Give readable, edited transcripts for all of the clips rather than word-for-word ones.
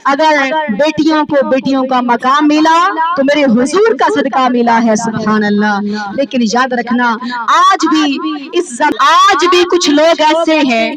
अगर बेटियों का मकाम मिला तो मेरे हुजूर का सदका मिला है, सुभान अल्लाह। लेकिन याद रखना आज भी कुछ लोग ऐसे हैं,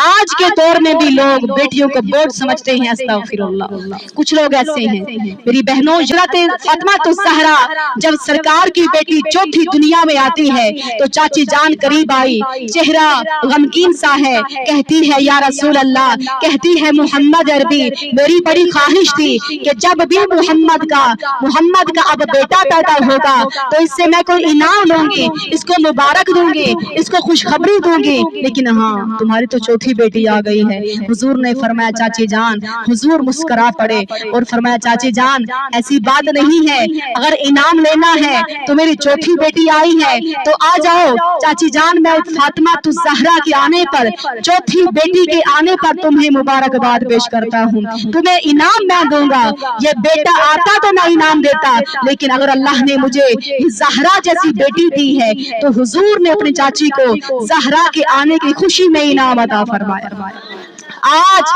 आज के दौर में भी लोग बेटियों को बोझ समझते हैं, अस्तगफिरुल्लाह। कुछ लोग ऐसे हैं मेरी बहनों, हज़रत फातिमा ज़हरा जब सरकार की बेटी चौथी दुनिया में आती है तो चाची जान करीब आई, चेहरा गमगीन सा है, कहती है या रसूल अल्लाह, कहती है मोहम्मद अरबी, मेरी बड़ी ख्वाहिश थी कि जब भी मोहम्मद का अब बेटा पैदा होगा तो इससे मैं कोई इनाम लूंगी, इसको मुबारक दूंगी, इसको खुशखबरी दूंगी। लेकिन हाँ, तुम्हारी तो चौथी बेटी आ गई है। हुजूर ने फरमाया चाची जान, हुजूर मुस्कुरा पड़े और फरमाया चाची जान ऐसी बात नहीं है, अगर इनाम लेना है तो मेरी चौथी बेटी आई है तो आ जाओ चाची जान, मैं फातिमा ज़हरा के आने पर, चौथी बेटी के आने पर तुम्हें मुबारकबाद पेश करता हूँ, तुम्हें इनाम मैं दूंगा। ये बेटा आता तो मैं इनाम देता, लेकिन अगर अल्लाह ने मुझे ज़हरा जैसी बेटी दी है तो हुजूर ने अपनी चाची को ज़हरा के आने की खुशी में इनाम अता फरमाया। आज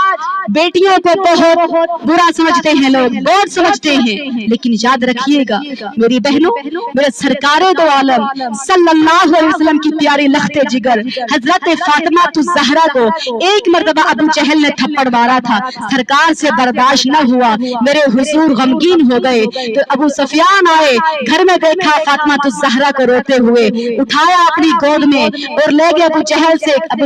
बेटियों को बहुत बुरा समझते हैं लोग, बोझ समझते हैं, लेकिन याद रखिएगा मेरी बहनों, मेरे सरकारे दो आलम सल्लल्लाहु अलैहि वसल्लम की प्यारी लख्ते जिगर हजरत फातिमा ज़हरा को एक मर्तबा अबू जहल ने थप्पड़ मारा था, सरकार से बर्दाश्त न हुआ, मेरे हुजूर गमगीन हो गए तो अबू सुफियान आए, घर में देखा फातिमा ज़हरा को रोते हुए, उठाया अपनी गोद में और ले गए अबू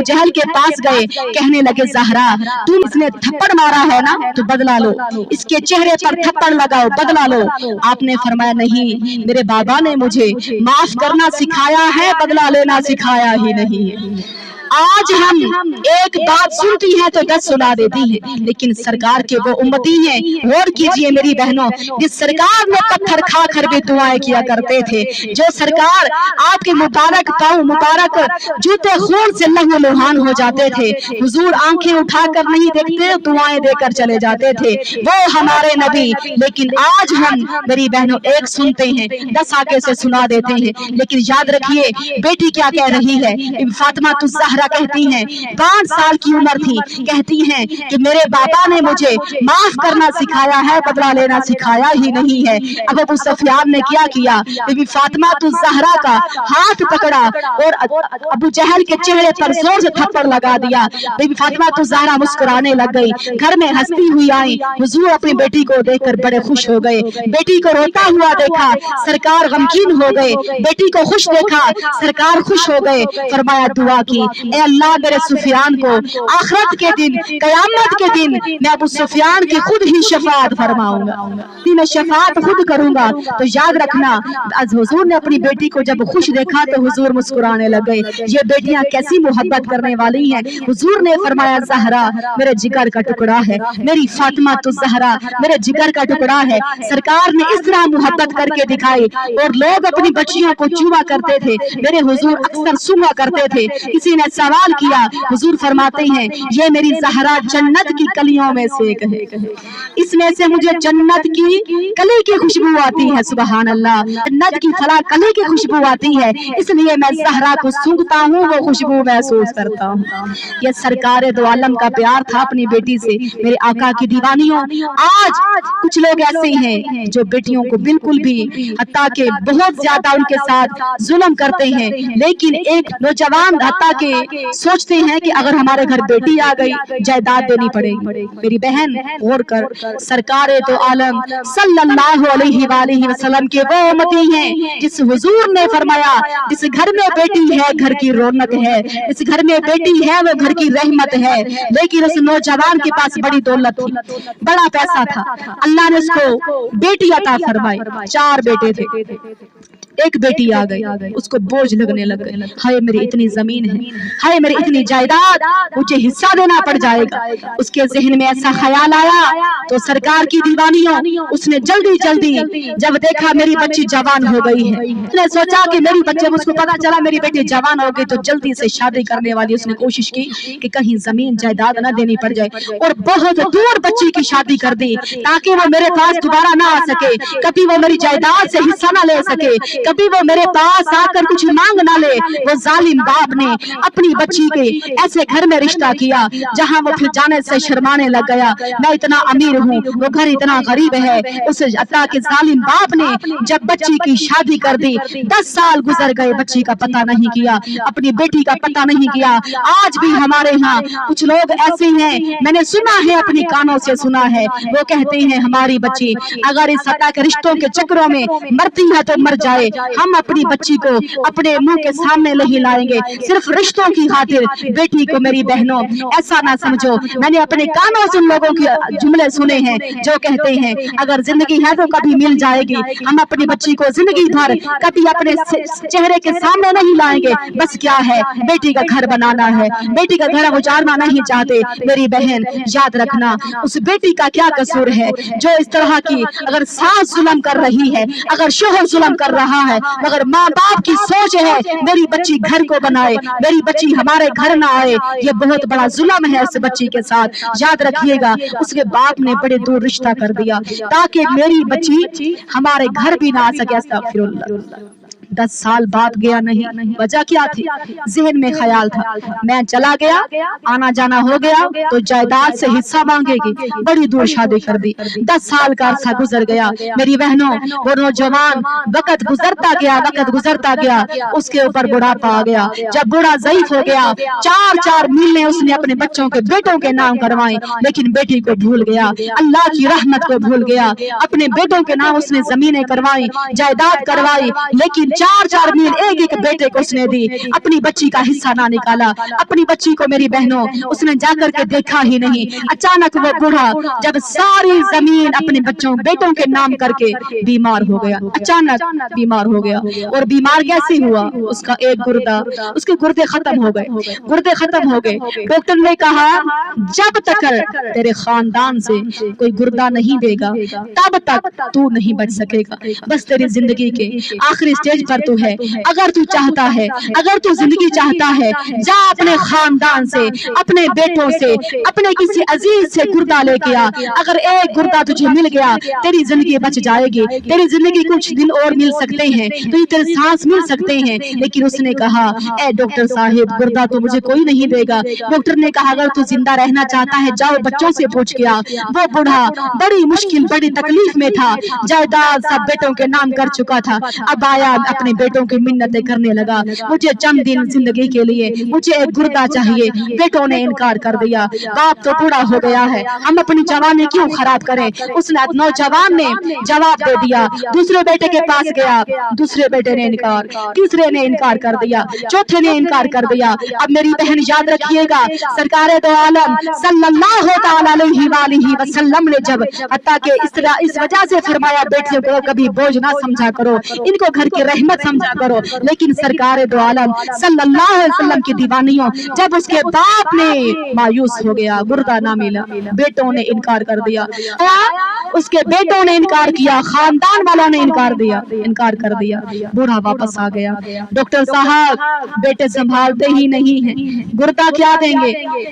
जहल के पास गए, कहने लगे ज़हरा तुम इसने थप्पड़ मारा है ना तो बदला लो, इसके चेहरे पर थप्पड़ लगाओ, बदला लो। आपने फरमाया नहीं, मेरे बाबा ने मुझे माफ करना सिखाया है, बदला लेना सिखाया ही नहीं है। आज हम एक बात सुनती हैं तो 10 सुना देती हैं, लेकिन सरकार के वो उम्मती हैं, गौर कीजिए मेरी बहनों, जिस सरकार में पत्थर खा कर भी दुआएं किया करते थे, जो सरकार आपके मुबारक पांव, मुबारक जूते खून से लहू लुहान हो जाते थे, हुजूर आंखें उठाकर नहीं देखते, दुआएं देकर चले जाते थे, वो हमारे नबी। लेकिन आज हम मेरी बहनों एक सुनते हैं 10 आगे से सुना देते हैं। लेकिन याद रखिए बेटी क्या कह रही है, फातिमा ज़हरा कहती हैं 5 साल की उम्र थी, कहती हैं कि मेरे बाबा ने मुझे माफ करना सिखाया है, बदला लेना सिखाया ही नहीं है। अब अबू सुफियान ने क्या किया, बीबी फातिमा ज़हरा का हाथ पकड़ा और अबू जहल के चेहरे पर जोर से थप्पड़ लगा दिया। बीबी फातिमा ज़हरा मुस्कुराने लग गई, घर में हंसती हुई आई, हुजूर अपनी बेटी को देखकर बड़े खुश हो गए, बेटी को रोता हुआ देखा सरकार गमगीन हो गए, बेटी को खुश देखा सरकार खुश हो गए, फरमाया दुआ की, ए अल्लाह मेरे सुफियान को आखिरत के दिन, कयामत के दिन मैं अबू सुफियान की खुद ही शफाअत फरमाऊंगा, मैं शफाअत खुद करूंगा। तो याद रखना आज हुजूर ने अपनी बेटी को जब खुश देखा तो हुजूर मुस्कुराने लग गए। ये बेटियां कैसी मोहब्बत करने वाली हैं। हुजूर ने फरमाया ज़हरा मेरे जिगर का टुकड़ा है, मेरी फातिमा ज़हरा मेरे जिगर का टुकड़ा है। सरकार ने इस तरह मोहब्बत करके दिखाई और लोग अपनी बच्चियों को चूमा करते थे, मेरे हुजूर अक्सर सुना करते थे। किसी ने सवाल किया, हुजूर फरमाते हैं ये मेरी ज़हरा जन्नत की कलियों में से एक है, इसमें से मुझे जन्नत की कली की खुशबू आती है, सुभान अल्लाह, जन्नत की फला कली की खुशबू आती है, इसलिए मैं ज़हरा को सूंघता हूँ, वो खुशबू महसूस करता हूँ। ये सरकार दो आलम का प्यार था अपनी बेटी से। मेरे आका की दीवानियों, आज कुछ लोग ऐसे हैं जो बेटियों को बिल्कुल भी, हत्ता के बहुत ज्यादा उनके साथ जुल्म करते हैं। लेकिन एक नौजवान हत्ता के सोचते हैं कि अगर हमारे घर बेटी आ गई जायदाद देनी पड़ेगी। मेरी बहन गौर कर, सरकार तो आलम सल्लल्लाहु अलैहि वसल्लम के वो उम्मती हैं जिस हुजूर ने फरमाया जिस घर में बेटी है घर की रौनक है, इस घर में बेटी है वो घर की रहमत है। लेकिन उस नौजवान के पास बड़ी दौलत थी, बड़ा पैसा था, अल्लाह ने उसको बेटी अता फरमाई। 4 बेटे थे, एक बेटी आ गई, उसको बोझ लगने लग गए, हाय मेरी इतनी जमीन है, हाय मेरी इतनी जायदाद, मुझे हिस्सा देना पड़ जाएगा। उसके जहन में ऐसा ख्याल आया तो सरकार की दीवानियों, उसने जल्दी जल्दी जब देखा मेरी बच्ची जवान हो गई है, उसने सोचा कि मेरी बच्चे, उसको पता चला मेरी बेटी जवान हो गई तो जल्दी से शादी करने वाली उसने कोशिश की कि कहीं जमीन जायदाद न देनी पड़ जाए, और बहुत दूर बच्ची की शादी कर दी ताकि वो मेरे पास दोबारा ना आ सके, कभी वो मेरी जायदाद से हिस्सा ना ले सके, कभी वो मेरे पास आकर कुछ मांग ना ले। वो जालिम बाप ने अपनी बच्ची के ऐसे घर में रिश्ता किया जहां वो फिर जाने से शर्माने लग गया। मैं इतना अमीर हूँ, वो घर इतना गरीब है। उस अता के जालिम बाप ने जब बच्ची की शादी कर दी, 10 साल गुजर गए, बच्ची का पता नहीं किया, अपनी बेटी का पता नहीं किया। आज भी हमारे यहाँ कुछ लोग ऐसे हैं, मैंने सुना है, अपनी कानों से सुना है, वो कहते हैं हमारी बच्ची अगर इस सता के रिश्तों के चक्रों में मरती है तो मर जाए, हम अपनी बच्ची को अपने मुंह के सामने नहीं लाएंगे सिर्फ रिश्तों की खातिर। बेटी को मेरी बहनों ऐसा ना समझो, मैंने अपने कानों से उन लोगों के जुमले सुने हैं जो कहते हैं अगर जिंदगी है तो कभी मिल जाएगी, हम अपनी बच्ची को जिंदगी भर कभी अपने चेहरे के सामने नहीं लाएंगे, बस क्या है बेटी का घर बनाना है, बेटी का घर उजाड़ना नहीं चाहते। मेरी बहन याद रखना, उस बेटी का क्या कसूर है जो इस तरह की अगर सास जुल्म कर रही है, अगर शोहर जुल्म कर रहा है, मगर माँ बाप की सोच है मेरी बच्ची घर को बनाए, मेरी बच्ची हमारे घर ना आए, ये बहुत बड़ा जुल्म है उस बच्ची के साथ। याद रखिएगा, उसके बाप ने बड़े दूर रिश्ता कर दिया ताकि मेरी बच्ची हमारे घर भी ना आ सके। अस्तगफिरुल्लाह। 10 साल बाद गया नहीं, वजह क्या थी? जहन में ख्याल था मैं चला गया, आना जाना हो गया तो जायदाद से हिस्सा मांगेगी, बड़ी दूर शादी कर दी। 10 साल का अरसा गुजर गया। मेरी बहनों, वो नौजवान वक्त गुजरता गया, उसके ऊपर बुढ़ापा आ गया। जब बूढ़ा ज़ईफ हो गया, 4 मील उसने अपने बच्चों के बेटों के नाम करवाए, लेकिन बेटी को भूल गया, अल्लाह की रहमत को भूल गया। अपने बेटों के नाम उसने जमीनें करवाई, जायदाद करवाई, लेकिन 4 मील एक बेटे को उसने दी, अपनी बच्ची का हिस्सा ना निकाला। अपनी बच्ची को मेरी बहनों उसने जाकर के देखा ही नहीं। अचानक वो बूढ़ा जब सारी जमीन अपने बच्चों बेटों के नाम करके बीमार हो गया, अचानक बीमार हो गया। और बीमार कैसे हुआ? उसका एक गुर्दा, उसके गुर्दे खत्म हो गए। डॉक्टर ने कहा जब तक तेरे खानदान से कोई गुर्दा नहीं देगा तब तक तू नहीं बच सकेगा, बस तेरी जिंदगी के आखिरी स्टेज पर तू है। अगर तू चाहता है, अगर तू जिंदगी चाहता है, जा अपने खानदान से, अपने बेटों से, अपने किसी अजीज से गुर्दा लेके आ। अगर एक गुर्दा तुझे मिल गया तेरी जिंदगी बच जाएगी, तेरी जिंदगी कुछ दिन और मिल सकते हैं, तुझे तेरे सांस मिल सकते हैं। लेकिन उसने कहा ए डॉक्टर साहिब, गुर्दा तो मुझे कोई नहीं देगा। डॉक्टर ने कहा अगर तू जिंदा रहना चाहता है जाओ बच्चों से पूछ के आ। वो बूढ़ा बड़ी मुश्किल बड़ी तकलीफ में था, जायदाद सब बेटों के नाम कर चुका था। अब आया अपने बेटों की मिन्नतें करने लगा, मुझे चंद दिन जिंदगी के लिए मुझे एक गुर्दा चाहिए। बेटों ने इनकार कर दिया, बाप तो बूढ़ा हो गया है, हम अपनी जवानी क्यों खराब करें। उस नौजवान ने जवाब दे दिया। दूसरे बेटे के पास गया, दूसरे बेटे ने इनकार, तीसरे ने इनकार कर दिया, चौथे ने इनकार कर दिया। अब मेरी बहन याद रखिएगा, सरकार दो आलम सल्लल्लाहु तआला अलैहि वसल्लम ने जब अता के इस वजह से फरमाया बेटियों को कभी बोझ ना समझा करो, इनको घर की रहमत समझा करो। लेकिन सरकार दो आलम सल्लल्लाहु अलैहि वसल्लम की दीवानियों जब उसके बाप ने मायूस हो गया, गुर्दा ना मिला, बेटों ने इनकार कर दिया, उसके बेटों ने इनकार किया, खानदान वालों ने इनकार कर दिया। बूढ़ा वापस आ गया। डॉक्टर साहब बेटे संभालते ही नहीं है, गुर्दा क्या देंगे?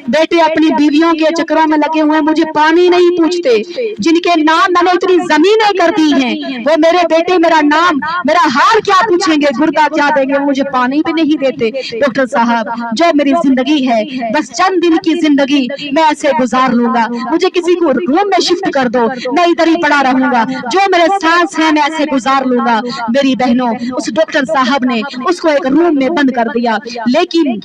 बेटे अपनी बीवियों के चक्करों में लगे हुए, मुझे पानी नहीं पूछते, जिनके नाम मैंने इतनी जमीनें कर दी हैं, वो मेरे बेटे मेरा नाम मेरा हाल क्या पूछेंगे, गुर्दा क्या देंगे, मुझे पानी भी नहीं देते। डॉक्टर साहब जो मेरी जिंदगी है बस चंद दिन की जिंदगी मैं ऐसे गुजार लूंगा, मुझे किसी को रूम में शिफ्ट कर दो, मैं इधर ही पड़ा रहूंगा, जो मेरे सांस है मैं ऐसे गुजार लूंगा। मेरी बहनों, उस डॉक्टर साहब ने उसको एक रूम में बंद कर दिया। लेकिन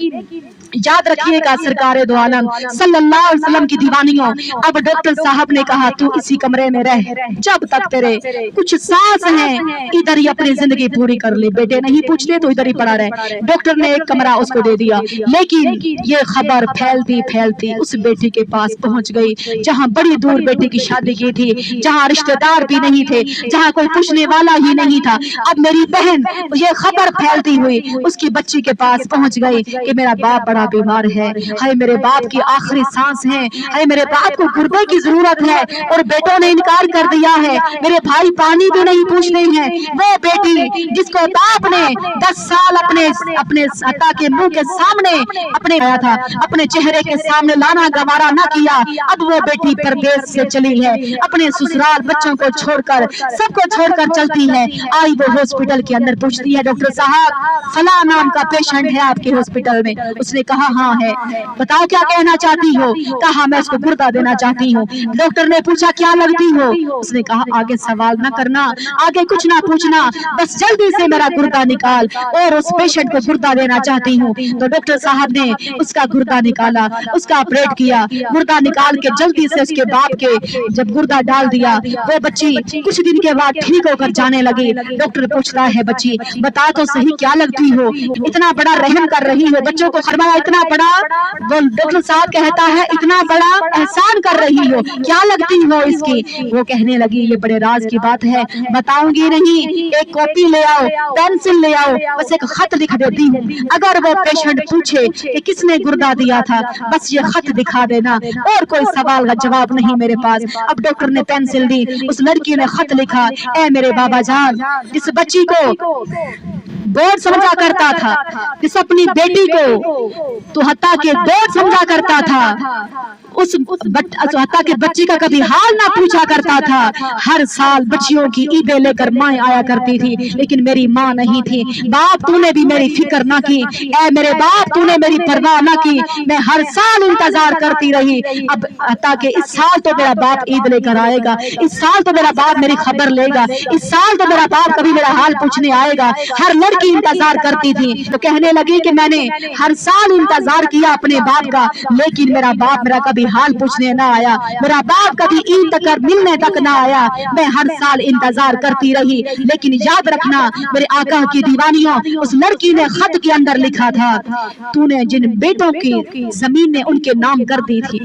याद रखिएगा सरकार दो आलम सल्लल्लाहु अलैहि वसल्लम की दीवानियों, अब डॉक्टर साहब ने कहा तू इसी कमरे में रह, जब तक तेरे कुछ सांस हैं इधर ही अपनी जिंदगी पूरी कर ले, बेटे नहीं पूछते तो इधर ही पड़ा रहे। डॉक्टर ने एक कमरा उसको दे दिया। लेकिन ये खबर फैलती फैलती उस बेटी के पास पहुंच गई, जहां बड़ी दूर बेटी की शादी की थी, जहां रिश्तेदार भी नहीं थे, जहां कोई पूछने वाला ही नहीं था। अब मेरी बहन ये खबर फैलती हुई उसकी बच्ची के पास पहुंच गई कि मेरा बाप बड़ा बीमार है, हाय मेरे बाप की आखिरी सांस है, हाय मेरे बाप को गुर्दे की जरूरत है, और बेटों ने इनकार कर दिया है, मेरे भाई पानी भी नहीं पूछते हैं। वो बेटी जिसको बाप ने 10 साल अपने अता के मुंह के सामने अपने आया था, अपने चेहरे के सामने लाना गवारा न किया, अब वो बेटी परदेश से चली है, अपने ससुराल बच्चों को छोड़कर सबको छोड़कर चलती है। आई वो हॉस्पिटल के अंदर पूछती है डॉक्टर साहब फला नाम का पेशेंट है आपके हॉस्पिटल में। उसने कहा हाँ है, बताओ क्या कहना चाहती हो? कहा मैं उसको गुर्दा देना चाहती हूँ। डॉक्टर ने पूछा क्या लगती हो? उसने कहा आगे सवाल न करना, आगे कुछ ना पूछना, बस जल्दी से मेरा गुर्दा निकाल और उस पेशेंट को गुर्दा देना चाहती हूँ। तो डॉक्टर साहब ने उसका गुर्दा निकाला, उसका ऑपरेट किया, गुर्दा निकाल के जल्दी से उसके बाप के जब गुर्दा डाल दिया, वो बच्ची कुछ दिन के बाद ठीक होकर जाने लगी। डॉक्टर पूछता है बच्ची बता तो सही क्या लगती हो, इतना बड़ा रहम कर रही हो, बच्चों को फरमाया इतना बड़ा, वो डॉक्टर साहब कहता है इतना बड़ा एहसान कर रही हो, क्या लगती हो इसकी? वो कहने लगी ये बड़े राज की बात है, बताऊंगी नहीं, एक कॉपी ले आओ, पेंसिल ले आओ, बस एक खत लिख देती हूँ, अगर वो पेशेंट पूछे कि किसने गुर्दा दिया था बस ये खत दिखा देना, और कोई सवाल का जवाब नहीं मेरे पास। अब डॉक्टर ने पेंसिल दी, उस लड़की ने खत लिखा, ए मेरे बाबा जान, इस बच्ची को बोझ समझा करता था, इस अपनी बेटी को तो हत्ता के बोझ समझा करता था, उस हत्ता के बच्ची का कभी हाल ना पूछा करता था। हर साल बच्चियों की ईदें लेकर माँ आया करती थी, लेकिन मेरी माँ नहीं थी। बाप तूने भी मेरी फिक्र ना की, ऐ मेरे बाप तूने मेरी परवाह ना की, मैं हर साल इंतजार करती रही। अब हत्ता के इस साल तो मेरा बाप ईद लेकर आएगा, इस साल तो मेरा बाप मेरी खबर लेगा, इस साल तो मेरा बाप कभी मेरा हाल पूछने आएगा। हर लड़की इंतजार करती थी। तो कहने लगी कि मैंने हर साल इंतजार किया अपने बाप का, लेकिन मेरा बाप मेरा कभी हाल पूछने ना आया, मेरा बाप कभी ईद तक मिलने तक ना आया। मैं हर साल इंतजार करती रही, लेकिन याद रखना मेरे आका की दीवानियों, उस लड़की ने खत के अंदर लिखा था तूने जिन बेटों की जमीन ने उनके नाम कर दी थी,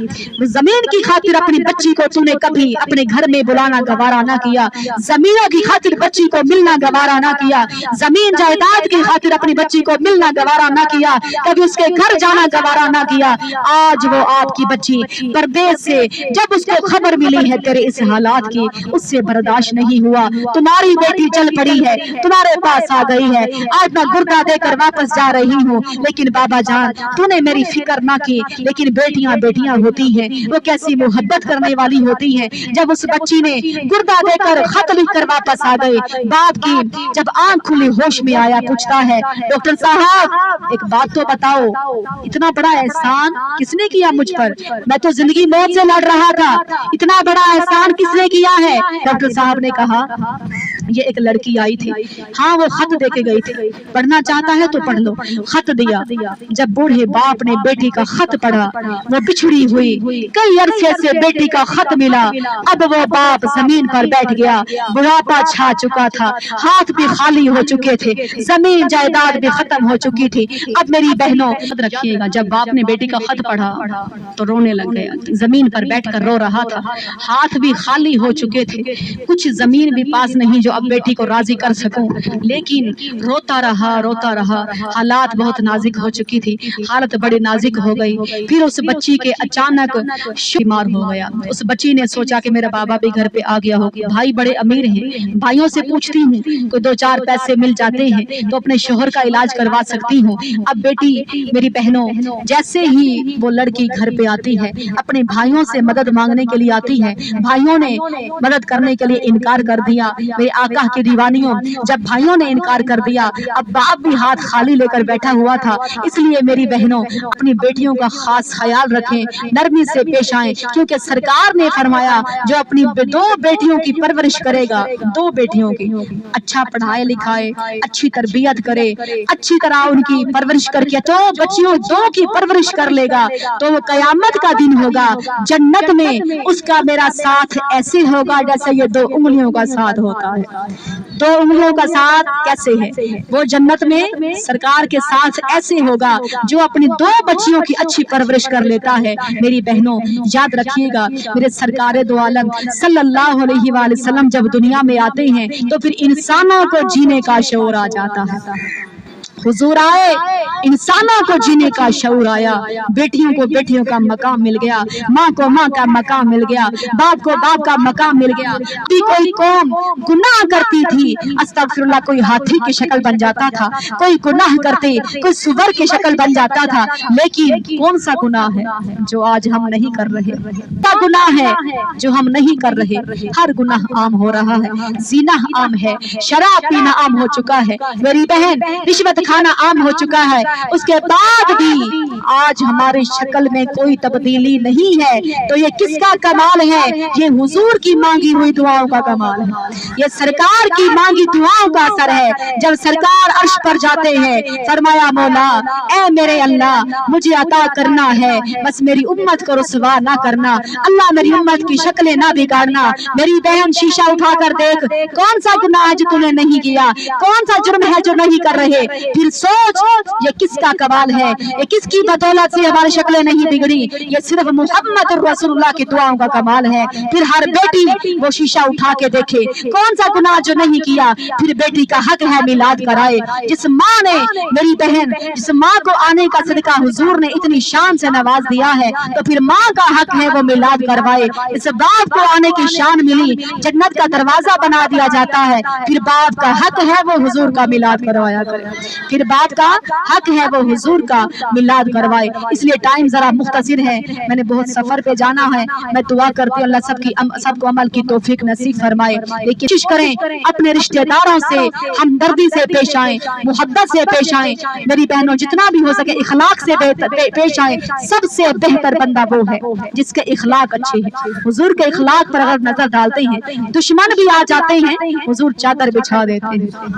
जमीन की खातिर अपनी बच्ची को तूने कभी अपने घर में बुलाना गवारा ना किया, जमीनों की खातिर बच्ची को मिलना गवारा ना किया, जमीन जायदाद की खातिर अपनी बच्ची को मिलना गवारा ना किया, कभी उसके घर जाना गवारा ना किया। आज वो आपकी बच्ची परदेश से जब उसको खबर मिली है तेरे इस हालात की, उससे बर्दाश्त नहीं हुआ, तुम्हारी बेटी चल पड़ी है, तुम्हारे पास आ गई है, आज मैं गुर्दा देकर वापस जा रही हूँ। लेकिन बाबा जान तूने मेरी फिक्र ना की, लेकिन बेटियां बेटियां होती हैं, वो कैसी मोहब्बत करने वाली होती हैं। जब उस बच्ची ने गुर्दा देकर खत लिख कर वापस आ गई, बाप की जब आंख खुली होश में आया, पूछता है डॉक्टर साहब एक बात तो बताओ, इतना बड़ा एहसान किसने किया मुझ पर, मैं तो जिंदगी मौत से लड़ रहा था, इतना बड़ा एहसान किसने किया है? डॉक्टर साहब ने कहा ये एक लड़की आई थी, हाँ वो खत देके गई थी, पढ़ना चाहता है तो पढ़ लो। खत दिया, जब बूढ़े बाप ने बेटी का खत पढ़ा, वो बिछड़ी हुई, कई अरसे से बेटी का खत मिला, अब वो बाप जमीन पर बैठ गया, बुढ़ापा छा चुका था, हाथ भी खाली हो चुके थे, जमीन जायदाद भी खत्म हो चुकी थी। अब मेरी बहनों याद रखिएगा, जब बाप ने बेटी का खत पढ़ा तो रोने लग गया, जमीन पर बैठकर रो रहा था, हाथ भी खाली हो चुके थे, कुछ जमीन भी पास नहीं जो अब बेटी को राजी कर सकूं, लेकिन रोता रहा। हालात बहुत नाजुक हो चुकी थी, हालत बड़ी नाजुक हो गई। फिर उस बच्ची के अचानक बीमार हो गया। उस बच्ची ने सोचा कि मेरा बाबा भी घर पे आ गया होगा, भाई बड़े अमीर हैं, भाइयों से पूछती हूँ कोई 2-4 पैसे मिल जाते हैं तो अपने शोहर का इलाज करवा सकती हूँ। अब बेटी मेरी बहनों जैसे ही वो लड़की घर पे आती है, अपने भाइयों से मदद मांगने के लिए आती है, भाइयों ने मदद करने के लिए इनकार कर दिया। मेरे आका की दीवानियों, जब भाइयों ने इनकार कर दिया, अब बाप भी हाथ खाली लेकर बैठा हुआ था। इसलिए मेरी बहनों अपनी बेटियों का खास ख्याल रखें, नरमी से पेश आए, क्योंकि सरकार ने फरमाया जो अपनी 2 बेटियों की परवरिश करेगा, 2 बेटियों की अच्छा पढ़ाए लिखाए, अच्छी तरबियत करे, अच्छी तरह उनकी परवरिश करके तो बच्चियों 2 की परवरिश कर लेगा, तो वो कयामत का दिन होगा, जन्नत में उसका मेरा साथ ऐसे होगा जैसे ये 2 उंगलियों का साथ होता है। 2 उंगलियों का साथ कैसे है, वो जन्नत में सरकार के साथ ऐसे होगा जो अपनी 2 बच्चियों की अच्छी परवरिश कर लेता है। मेरी बहनों याद रखिएगा, मेरे सरकारे दो आलम सल्लल्लाहु अलैहि वसल्लम जब दुनिया में आते हैं तो फिर इंसानों को जीने का शऊर आ जाता है। हुजूर आए, इंसानों को जीने का शऊर आया, बेटियों को बेटियों का मकाम मिल गया, माँ को माँ का मकाम मिल गया, बाप को बाप का मकाम मिल गया। कोई कौम गुनाह करती थी, अस्तगफिरुल्लाह, कोई हाथी की शक्ल बन जाता था, कोई गुनाह करते कोई सुवर की शक्ल बन जाता था, लेकिन कौन सा गुनाह है जो आज हम नहीं कर रहे? क्या गुनाह है जो हम नहीं कर रहे? हर गुनाह आम हो रहा है, ज़िना आम है, शराब पीना आम हो चुका है, मेरी बहन रिश्वत खाना आम हो चुका है, उसके बाद भी आज हमारी शक्ल में कोई तब्दीली नहीं है, तो ये किसका कमाल है? ये हुजूर की मांगी हुई दुआओं का कमाल है, ये सरकार की मांगी दुआओं का असर है। जब सरकार अर्श पर जाते हैं, फरमाया मौला ऐ मेरे अल्लाह मुझे अता करना है, बस मेरी उम्मत को रुसवा ना करना, अल्लाह मेरी उम्मत की शक्लें ना बिगाड़ना। मेरी बहन शीशा उठा कर देख, कौन सा गुनाह है जो तूने नहीं किया, कौन सा जुर्म है जो नहीं कर रहे, फिर सोच ये किसका कमाल है, ये किसकी बदौलत से हमारी शक्लें नहीं बिगड़ी, ये सिर्फ मुहम्मद रसूलुल्लाह की दुआओं का कमाल है। फिर हर बेटी वो शीशा उठा के देखे, कौन सा गुनाह जो नहीं किया, फिर बेटी का हक है मिलाद कराए। जिस माँ ने, मेरी बहन, जिस माँ को आने का सदका हुजूर ने इतनी शान से नवाज दिया है, तो फिर माँ का हक है वो मिलाद करवाए। इस बाप को आने की शान मिली, जन्नत का दरवाजा बना दिया जाता है, फिर बाप का हक है वो हुजूर का मिलाद करवाया करे, फिर बाप का हक है वो हुजूर का मिलाद करवाए। इसलिए टाइम जरा मुख्तसर है, मैंने बहुत सफर पे जाना है। मैं दुआ करती हूँ अल्लाह सबको अमल की तौफीक नसीब फरमाए। लेकिन कोशिश करें अपने रिश्तेदारों से हमदर्दी से पेश आए, मुहब्बत से पेश आए। मेरी बहनों जितना भी हो सके इखलाक से पेश आए। सबसे बेहतर बंदा वो है जिसके इखलाक अच्छे हैं। हुजूर के इखलाक पर अगर नजर डालते हैं, दुश्मन भी आ जाते हैं, हुजूर चादर बिछा देते हैं।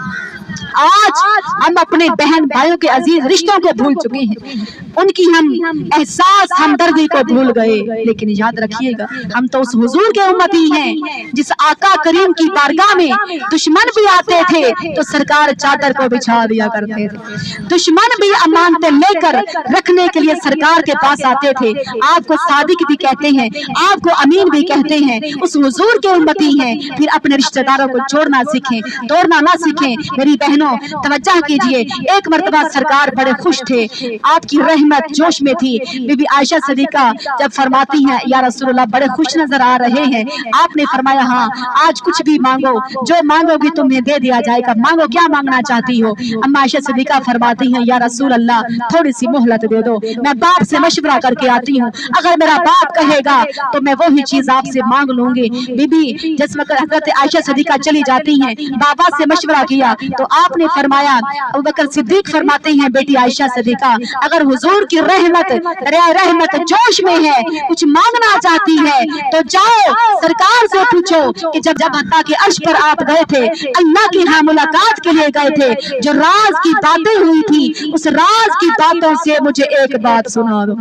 आज हम अपने बहन भाइयों के अजीज रिश्तों को भूल चुके हैं, उनकी हम एहसास हमदर्दी को भूल गए। लेकिन याद रखिएगा, हम तो उस हुजूर के उम्मती हैं जिस आका करीम की बारगाह में दुश्मन भी आते थे तो सरकार चादर को बिछा दिया करते थे। दुश्मन भी अमानतें लेकर रखने के लिए सरकार के पास आते थे। आपको सादिक भी कहते हैं, आपको अमीन भी कहते हैं, उस हुजूर के उम्मती हैं। फिर अपने रिश्तेदारों को छोड़ना सीखें, तोड़ना ना सीखें। मेरी बहनों तवज्जो कीजिए, एक मर्तबा सरकार बड़े खुश थे, आपकी रहमत जोश में थी। बीबी आयशा सदीका जब फरमाती हैं या रसूलुल्लाह बड़े खुश नजर आ रहे हैं, आपने फरमाया हाँ आज कुछ भी मांगो, जो मांगोगी तुम्हें दे दिया जाएगा, मांगो क्या मांगना चाहती हो। अम्मा आयशा सदीका फरमाती हैं या रसूल अल्लाह थोड़ी सी मोहलत दे दो, मैं बाप से मशवरा करके आती हूँ, अगर मेरा बाप कहेगा तो मैं वही चीज आपसे मांग लूंगी। बीबी जिस वक्त हजरत आयशा सदीका चली जाती हैं, बाबा से मशवरा किया तो आपने फरमाया, अबू बकर सिद्दीक फरमाते हैं बेटी आयशा सदीका अगर हुजूर की रहमत जोश में है, कुछ मांगना चाहती है तो जाओ सरकार से पूछो कि जब हत्ता के अर्श पर आप गए थे, अल्लाह की यहाँ मुलाकात के लिए गए थे, जो राज की बातें हुई थी उस राज की बातों से मुझे एक बात सुना दो।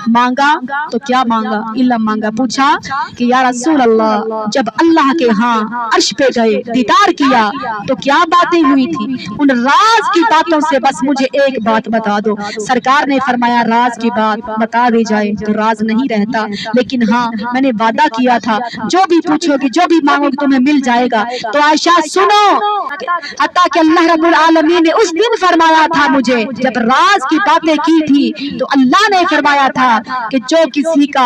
मांगा तो क्या मांगा? इल्म मांगा। पूछा कि या रसूल अल्लाह जब अल्लाह के यहाँ अर्श पे गए, दीदार किया तो क्या बातें हुई थी? उन राज की बातों से बस मुझे एक बात बता दो। सरकार ने फरमाया राज की बात बता दी जाए तो राज नहीं रहता, लेकिन हाँ मैंने वादा किया था जो भी पूछोगे, जो भी मांगोगे तुम्हें मिल जाएगा। तो आयशा सुनो, हत्ता कि अल्लाह रब्बुल आलमीन ने उस दिन फरमाया था मुझे, जब राज की बातें की थी तो अल्लाह ने फरमाया था कि जो किसी का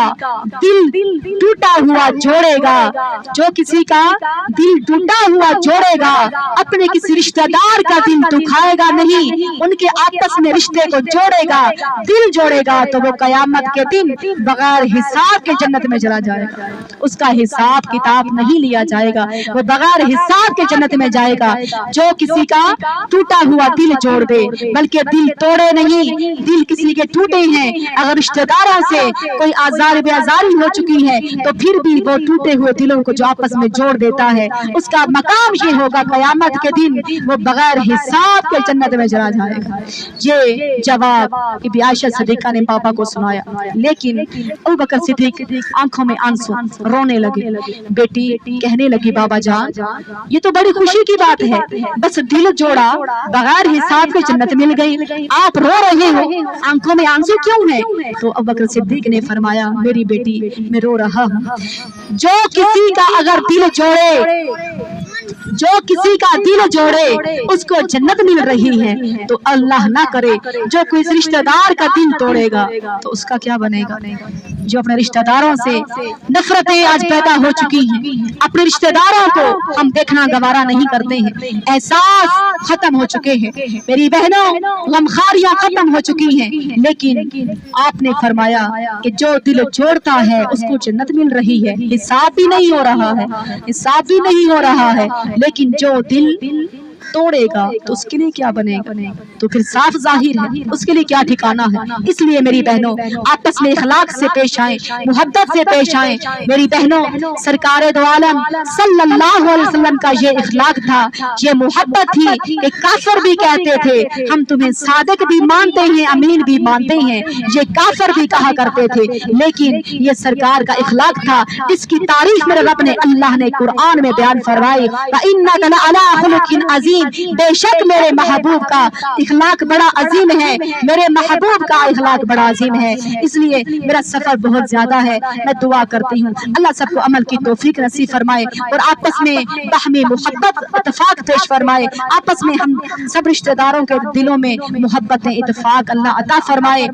दिल टूटा हुआ जोड़ेगा, जो किसी का दिल टूटा हुआ जोड़ेगा, अपने किसी रिश्तेदार का दिल दुखाएगा नहीं, उनके आपस में रिश्ते को जोड़ेगा, दिल जोड़ेगा, तो वो कयामत के दिन बगैर हिसाब के जन्नत में चला जाएगा। उसका हिसाब किताब नहीं लिया जाएगा, वो बगैर हिसाब के जन्नत में जाएगा। जो किसी का टूटा हुआ दिल जोड़ दे, बल्कि दिल तोड़े नहीं, दिल किसी के टूटे हैं, अगर रिश्तेदारों से कोई आज़ार बेआज़ारी हो चुकी है तो फिर भी वो टूटे हुए दिलों को जो आपस में जोड़ देता है, उसका मकाम ये होगा कयामत के दिन वो बगैर हिसाब के जन्नत में चला जाएगा। ये जवाब बीबी आयशा सिद्दीका ने पापा को सुनाया, लेकिन अबू बकर सिद्दीक आंखों में आंसू, रोने लगे। बेटी कहने लगी बाबा जान ये तो बड़ी खुशी की बात है, बस दिल जोड़ा, बगैर हिसाब के जन्नत मिल गई, आप रो रहे हो, आंखों में आंसू क्यों है? तो अबू बकर सिद्दीक ने फरमाया मेरी बेटी मैं रो रहा हूँ, जो किसी का अगर दिल जोड़े, जो किसी का दिल जोड़े उसको जन्नत मिल रही है, तो अल्लाह ना करे जो कोई रिश्तेदार का दिल तोड़ेगा तो उसका क्या बनेगा। जो अपने रिश्तेदारों से नफरतें आज पैदा हो चुकी हैं, अपने रिश्तेदारों को हम देखना गवारा नहीं करते हैं, एहसास खत्म हो चुके हैं मेरी बहनों, गमखारियां खत्म हो चुकी हैं। लेकिन आपने फरमाया कि जो दिल जोड़ता है उसको जन्नत मिल रही है, हिसाब भी नहीं हो रहा है, हिसाब भी नहीं हो रहा है। लेकिन जो दिल तोड़ेगा तो उसके लिए क्या बनेगा? तो फिर साफ जाहिर है उसके लिए क्या ठिकाना है। इसलिए मेरी बहनों आपस में इखलाक से पेश आए, मुहब्बत से पेश आए। मेरी बहनों सरकारे दो आलम सल्लल्लाहु अलैहि वसल्लम का ये इखलाक था, ये मुहब्बत थी कि काफिर भी कहते थे हम तुम्हें सादिक भी मानते हैं, अमीन भी मानते हैं, ये काफिर भी कहा करते थे। लेकिन ये सरकार का इखलाक था, इसकी तारीफ मेरे रब ने अल्लाह ने कुरान में बयान फरमाई, इन्नका लअला खुलुकिन अज़ीम, बेशक मेरे महबूब का इखलाक बड़ा अजीम है, मेरे महबूब का इखलाक बड़ा अजीम है। इसलिए मेरा सफर बहुत ज्यादा है, मैं दुआ करती हूँ अल्लाह सबको अमल की तौफीक नसीब फरमाए और आपस में बाहमी मोहब्बत इत्तेफाक पेश फरमाए, आपस में हम सब रिश्तेदारों के दिलों में मोहब्बत इत्तेफाक अल्लाह अता फरमाए।